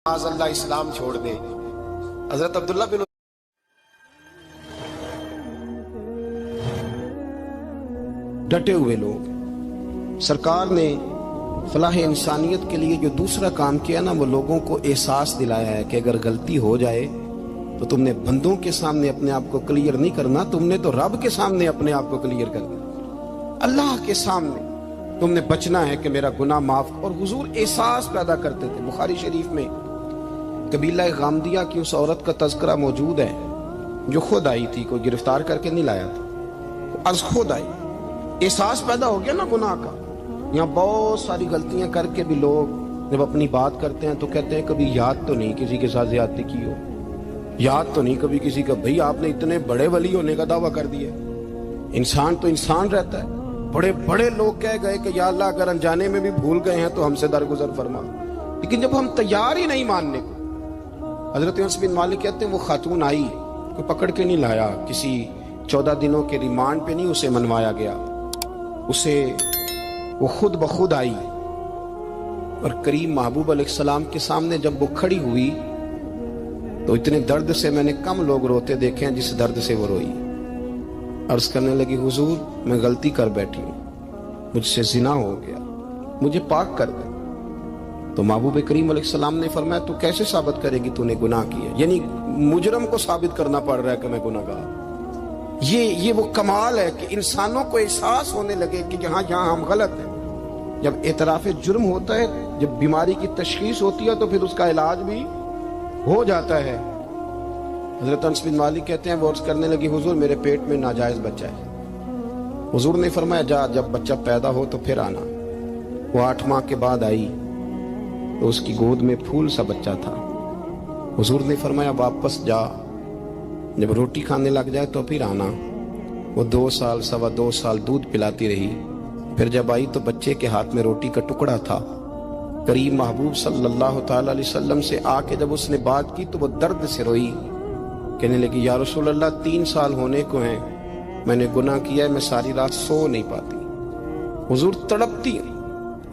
आज अल्लाह इस्लाम छोड़ दे। हजरत अब्दुल्ला बिन डटे हुए लोग, सरकार ने फलाह इंसानियत के लिए जो दूसरा काम किया ना, वो लोगों को एहसास दिलाया है कि अगर गलती हो जाए तो तुमने बंदों के सामने अपने आप को क्लियर नहीं करना, तुमने तो रब के सामने अपने आप को क्लियर करना। अल्लाह के सामने तुमने बचना है कि मेरा गुनाह माफ। और हुजूर एहसास पैदा करते थे। बुखारी शरीफ में कबीला गामदिया की उस औरत का तज़किरा मौजूद है जो खुद आई थी, कोई गिरफ्तार करके नहीं लाया था, आज खुद आई। एहसास पैदा हो गया ना गुनाह का। यहाँ बहुत सारी गलतियां करके भी लोग जब अपनी बात करते हैं तो कहते हैं कभी याद तो नहीं किसी के साथ ज्यादती की हो, याद तो नहीं कभी किसी का। भाई आपने इतने बड़े वली होने का दावा कर दिया। इंसान तो इंसान रहता है। बड़े बड़े लोग कह गए कि या अल्लाह अगर अनजाने में भी भूल गए हैं तो हमसे दरगुजर फरमा। लेकिन जब हम तैयार ही नहीं मानने को, हजरत अनस बिन मालिक कहते हैं वो खातून आई, कोई पकड़ के नहीं लाया, किसी 14 दिनों के रिमांड पे नहीं उसे मनवाया गया, उसे वो खुद बखुद आई। और करीम महबूब अलैहिस्सलाम के सामने जब वो खड़ी हुई तो इतने दर्द से मैंने कम लोग रोते देखे हैं जिस दर्द से वो रोई। अर्ज करने लगी हुजूर मैं गलती कर बैठी हूँ, मुझसे जिना हो गया, मुझे पाक कर दे। तो महबूब करीम अलैहिस्सलाम ने फरमाया तू कैसे साबित करेगी तूने गुनाह किया? यानी मुजरम को साबित करना पड़ रहा है कि मैं गुनाहगार। ये वो कमाल है कि इंसानों को एहसास होने लगे कि यहाँ हम गलत हैं। जब एतराफ़ जुर्म होता है, जब बीमारी की तशखीस होती है तो फिर उसका इलाज भी हो जाता है। हजरत अनस बिन मालिक कहते हैं वो अर्ज करने लगी हुजूर मेरे पेट में नाजायज बच्चा है। हुजूर ने फरमाया जा जब बच्चा पैदा हो तो फिर आना। वो 8 माह के बाद आई तो उसकी गोद में फूल सा बच्चा था। हुजूर ने फरमाया वापस जा, जब रोटी खाने लग जाए तो फिर आना। वो 2 साल 2.25 साल दूध पिलाती रही। फिर जब आई तो बच्चे के हाथ में रोटी का टुकड़ा था। करीम महबूब सल्लल्लाहु ताला अलैहि वसल्लम से आके जब उसने बात की तो वो दर्द से रोई, कहने लगी या रसूल अल्लाह 3 साल होने को हैं, मैंने गुनाह किया है, मैं सारी रात सो नहीं पाती। हुजूर तड़पती,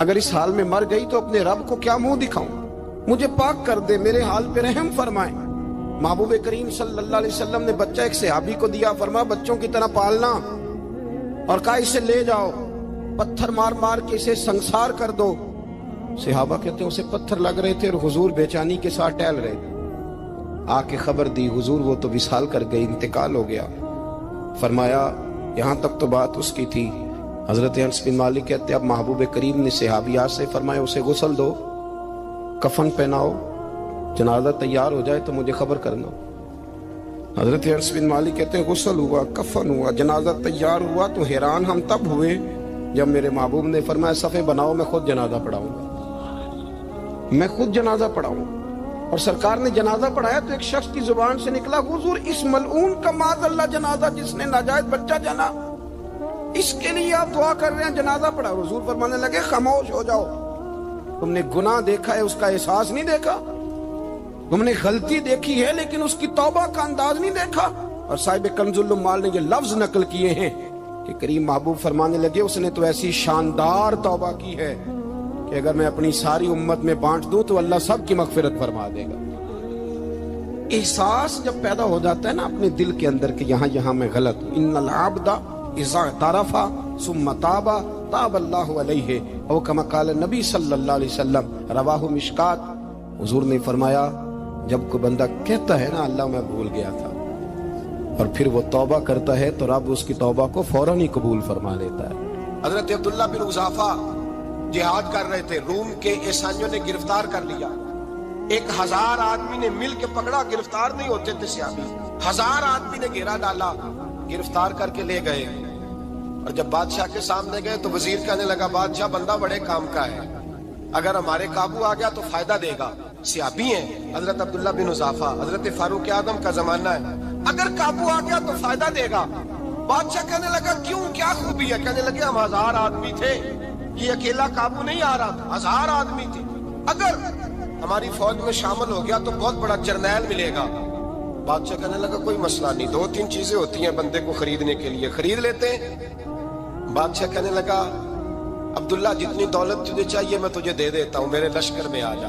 अगर इस हाल में मर गई तो अपने रब को क्या मुंह दिखाऊं, मुझे पाक कर दे, मेरे हाल पे रहम फरमाए। महबूब करीम सल्लल्लाहु अलैहि वसल्लम ने बच्चा एक सहाबी को दिया, फरमा बच्चों की तरह पालना, और कहा इसे ले जाओ, पत्थर मार मार के इसे संसार कर दो। सहाबा कहते हैं उसे पत्थर लग रहे थे और हुजूर बेचैनी के साथ टहल रहे थे। आके खबर दी हुजूर वो तो विसाल कर गई, इंतकाल हो गया। फरमाया यहाँ तक तो बात उसकी थी। हजरत अनस बिन मालिक कहते अब महबूब करीम ने सहाबियात से फरमाया उसे गुस्ल दो, कफन पहनाओ, जनाजा तैयार हो जाए तो मुझे खबर करना। हजरत अनस बिन मालिक कहते हैं गुस्ल हुआ, कफन हुआ, जनाजा तैयार हुआ तो हैरान हम तब हुए जब मेरे महबूब ने फरमाया सफ़े बनाओ, मैं खुद जनाजा पढ़ाऊंगा, मैं खुद जनाजा पढ़ाऊंगा। और सरकार ने जनाजा पढ़ाया तो एक शख्स की जुबान से निकला हुजूर इस मलऊन का माज़अल्लाह जनाजा जिसने नाजायज बच्चा जना, इसके लिए आप दुआ कर रहे हैं, जनाजा पढ़ा। हुजूर फरमाने लगे खामोश हो जाओ, तुमने गुनाह देखा है उसका एहसास नहीं देखा, तुमने गलती देखी है लेकिन उसकी तौबा का अंदाज नहीं देखा। और साहिब कंजुल उम्माल ने ये लफ्ज नकल किए हैं कि करीम महबूब फरमाने लगे उसने तो ऐसी शानदार तौबा की है कि अगर मैं अपनी सारी उम्मत में बांट दूं तो अल्लाह सब की मगफिरत फरमा देगा। एहसास जब पैदा हो जाता है ना अपने दिल के अंदर कि यहाँ मैं गलत हूं। इन्नल आब्दा इज़ा तारफा सुम्मा ताबा ताबल्लाहु अलैहि औ कमा क़ाल नबी सल्लल्लाहु अलैहि वसल्लम रवाहु मिशकात। हुजूर ने फरमाया जब कोई बंदा कहता है ना अल्लाह मैं भूल गया था, और फिर वो तौबा करता है तो रब उसकी तौबा को फौरन ही कबूल फरमा लेता है। हजरत अब्दुल्ला बिन उज़ाफा जिहाद कर रहे थे, रूम के ईसाइयों ने गिरफ्तार कर लिया। 1000 आदमी ने मिल के पकड़ा, गिरफ्तार नहीं होते थे सहाबी। 1000 आदमी ने घेरा डाला, गिरफ्तार करके ले गए। और जब बादशाह के सामने गए तो वजीर कहने लगा बादशाह बंदा बड़े काम का है, अगर हमारे काबू आ गया तो फायदा देगा। सहाबी हैं हजरत अब्दुल्ला बिन उज़ाफा, हजरत फारूक आदम का जमाना है, अगर काबू आ गया तो फायदा देगा। बादशाह कहने लगा क्यों, क्या खूबी है? कहने लगे हम 1000 आदमी थे, ये अकेला काबू नहीं आ रहा था, 1000 आदमी थे, अगर हमारी फौज में शामिल हो गया तो बहुत बड़ा जर्नैल मिलेगा। बादशाह कहने लगा कोई मसला नहीं, 2-3 चीजें होती हैं बंदे को खरीदने के लिए, खरीद लेते हैं। बादशाह कहने लगा अब्दुल्ला जितनी दौलत तुझे चाहिए मैं तुझे दे देता हूँ, मेरे लश्कर में आ जा,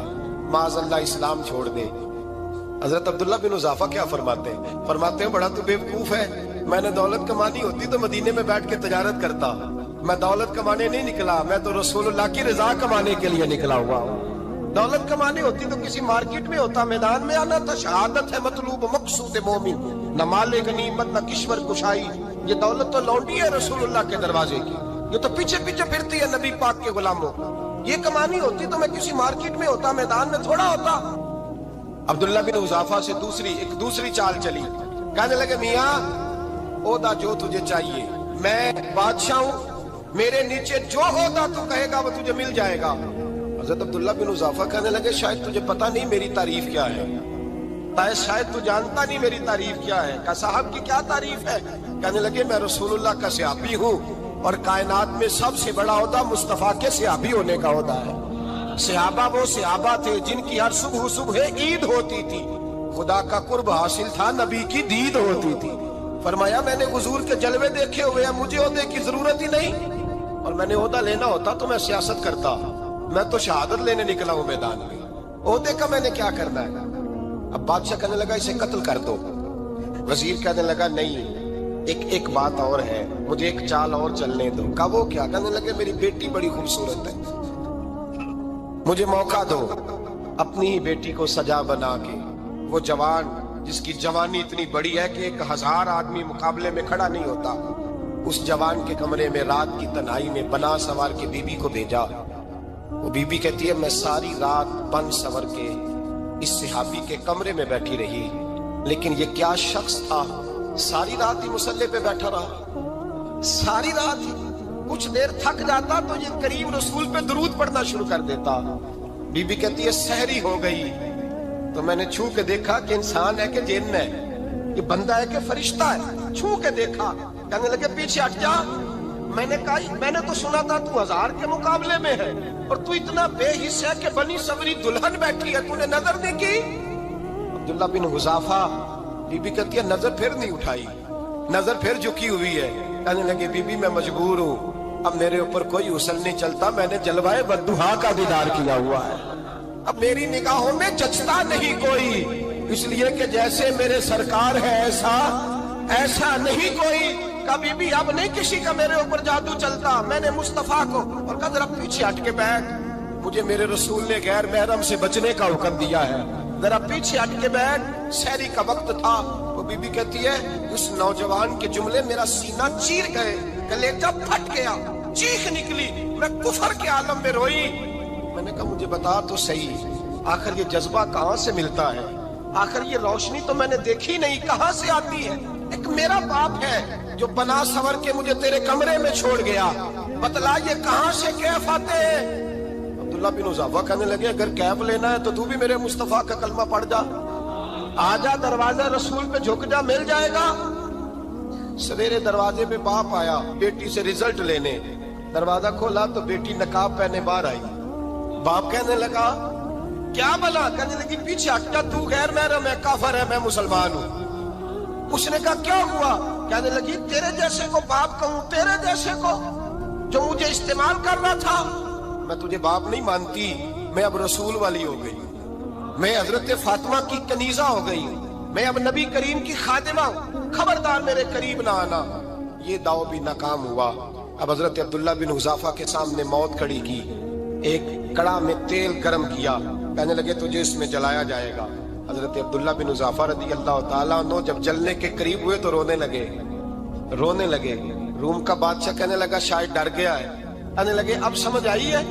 माज़ अल्लाह इस्लाम छोड़ दे। हजरत अब्दुल्ला बिन हुज़ाफा क्या फरमाते हैं, बड़ा तू बेवकूफ है, मैंने दौलत कमानी होती तो मदीने में बैठ के तजारत करता। मैं दौलत कमाने नहीं निकला, मैं तो रसूलुल्लाह की रजा कमाने के लिए निकला हुआ हूँ। दौलत कमानी होती तो किसी मार्केट में होता, मैदान में आना था। शहादत है मतलूब मकसूद मोमिन, न माले गनीमत न किश्वर कुशाई। ये दौलत तो लौटी है रसूलुल्लाह के दरवाजे की, ये तो पीछे पीछे फिरती है नबी पाक के गुलामों। ये कमानी होती तो मैं किसी मार्केट में होता, मैदान में थोड़ा होता। अब्दुल्ला बिन हुज़ाफा से दूसरी चाल चली। कहने लगे मियाँ ओदा जो तुझे चाहिए, मैं बादशाह हूँ, मेरे नीचे जो ओदा तू कहेगा वो तुझे मिल जाएगा। हज़रत अब्दुल्ला बिन हुज़ाफा कहने लगे शायद तुझे पता नहीं मेरी तारीफ क्या है, शायद तू जानता नहीं मेरी तारीफ क्या है। कहा साहब की क्या तारीफ है? कहने लगे मैं रसूलुल्लाह का सहाबी हूँ और कायनात में सबसे बड़ा ओदा मुस्तफा के सहाबी होने का होता है। सहाबा वो सहाबा थे जिनकी हर सुबह ईद होती थी, खुदा का कुर्ब हासिल था, नबी की दीद होती थी। फरमाया मैंने हुजूर के जलवे देखे हुए हैं, मुझे ओहदे की जरूरत ही नहीं, और मैंने ओहदा लेना होता तो मैं सियासत करता, मैं तो शहादत लेने निकला हूं मैदान में, ओहदे का मैंने क्या करना है। अब बादशाह कहने लगा इसे कत्ल कर दो। वजीर कहने लगा नहीं, एक बात और है, मुझे एक चाल और चलने दो। कहा वो क्या? कहने लगे मेरी बेटी बड़ी खूबसूरत है, मुझे मौका दो अपनी ही बेटी को सजा बना के, वो जवान जिसकी जवानी इतनी बड़ी है कि 1000 आदमी मुकाबले में खड़ा नहीं होता, उस जवान के कमरे में रात की तन्हाई में बना सवार के बीबी को भेजा। वो बीबी कहती है मैं सारी रात बन सवर के इस सहाबी के कमरे में बैठी रही, लेकिन ये क्या शख्स था, सारी रात ही मुसल्ले पे बैठा रहा, सारी रात ही। कुछ देर थक जाता तो ये करीब रसूल पे दरूद पढ़ना शुरू कर देता। बीबी कहती है सहरी हो गई तो मैंने छू के देखा कि इंसान है कि जिन्न है, ये बंदा है कि फरिश्ता है, छू के देखा। कहने लगे पीछे हट जा। मैंने कहा मैंने तो सुना था तू 1000 के मुकाबले में है और तू इतना बेहिस है कि बनी सवरी दुल्हन बैठी है, तूने नजर नहीं की? अब्दुल्ला बिन हुज़ाफा, बीबी कहती है नजर फिर नहीं उठाई, नजर फिर झुकी हुई है। कहने लगे बीबी मैं मजबूर हूँ, अब मेरे ऊपर कोई उसल नहीं चलता, मैंने जलवाए बद्दुहा का दीदार किया हुआ है, अब मेरी निगाहों में जचता नहीं कोई, इसलिए कि जैसे मेरे सरकार है ऐसा नहीं कोई। कभी भी अब नहीं किसी का मेरे ऊपर जादू चलता, मैंने मुस्तफा को, और कहा जरा पीछे हट के बैठ, मुझे मेरे रसूल ने गैर महरम से बचने का हुक्म दिया है, जरा पीछे हट के बैठ। सहरी का वक्त था। वो बीबी कहती है उस नौजवान के जुमले मेरा सीना चीर गए, कलेजा फट गया, चीख निकली, मैं कुफर के आलम में रोई। मैंने कहा मुझे बता तो सही, आखिर ये जज्बा कहाँ से मिलता है, आखिर ये रोशनी तो मैंने देखी नहीं, कहाँ से आती है? एक मेरा बाप है जो बना सवर के मुझे तेरे कमरे में छोड़ गया, बतला ये कहाँ से कैफ आते हैं? अब्दुल्ला बिन हुज़ाफा कहने लगे अगर कैफ लेना है तो तू भी मेरे मुस्तफा का कलमा पढ़ जा, आजा दरवाजा रसूल पे झुक जा, मिल जाएगा। सवेरे दरवाजे पे बाप आया बेटी से रिजल्ट लेने, दरवाजा खोला तो बेटी नकाब पहने बाहर आई। बाप कहने लगा क्या भला? कहने लगी पीछे हट जा, तू गैर महरम है, काफिर है, मैं मुसलमान हूँ। उसने कहा क्या हुआ? कहने लगी तेरे जैसे को बाप कहूं, तेरे जैसे को जो मुझे इस्तेमाल कर रहा था, मैं तुझे बाप नहीं मानती, मैं अब रसूल वाली हो गई, मैं हजरत फातिमा की कनीजा हो गई, मैं अब नबी करीम की खादिमा हूं, खबरदार मेरे करीब ना आना। ये दाव भी नाकाम हुआ। अब हजरत अब्दुल्ला बिन हुज़ाफा के सामने मौत खड़ी की, एक कड़ा में तेल गर्म किया, कहने लगे तुझे इसमें जलाया जाएगा। हजरत अब्दुल्ला बिन हुज़ाफा रज़ी अल्लाह ताला अन्हु जब जलने के करीब हुए तो रोने लगे। रूम का बादशाह कहने लगा शायद डर गया है, कहने लगे अब समझ आई है,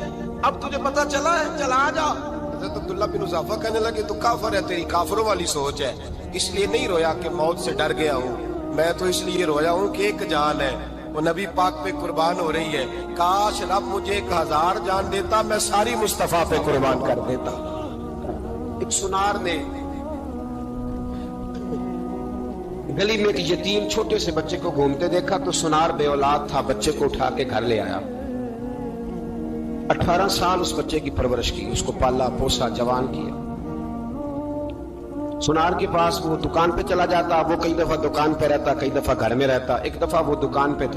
अब तुझे पता चला है, चला आ जा। हजरत अब्दुल्ला बिन हुज़ाफा कहने लगे तू काफिर है, तेरी काफिरों वाली सोच है, इसलिए नहीं रोया कि मौत से डर गया हूँ, मैं तो इसलिए रोया हूँ कि एक जान है वो नबी पाक पे कुर्बान हो रही है, काश रब मुझे 1000 जान देता, मैं सारी मुस्तफा पे कुर्बान कर देता। एक सुनार ने गली में एक यतीम छोटे से बच्चे को घूमते देखा तो सुनार बे औलाद था, बच्चे को उठा के घर ले आया। 18 साल उस बच्चे की परवरिश की, उसको पाला पोसा जवान किया। सुनार के पास वो दुकान पे चला जाता, वो कई दफा दुकान पे रहता, कई दफा घर में रहता। एक दफा वो दुकान पे था,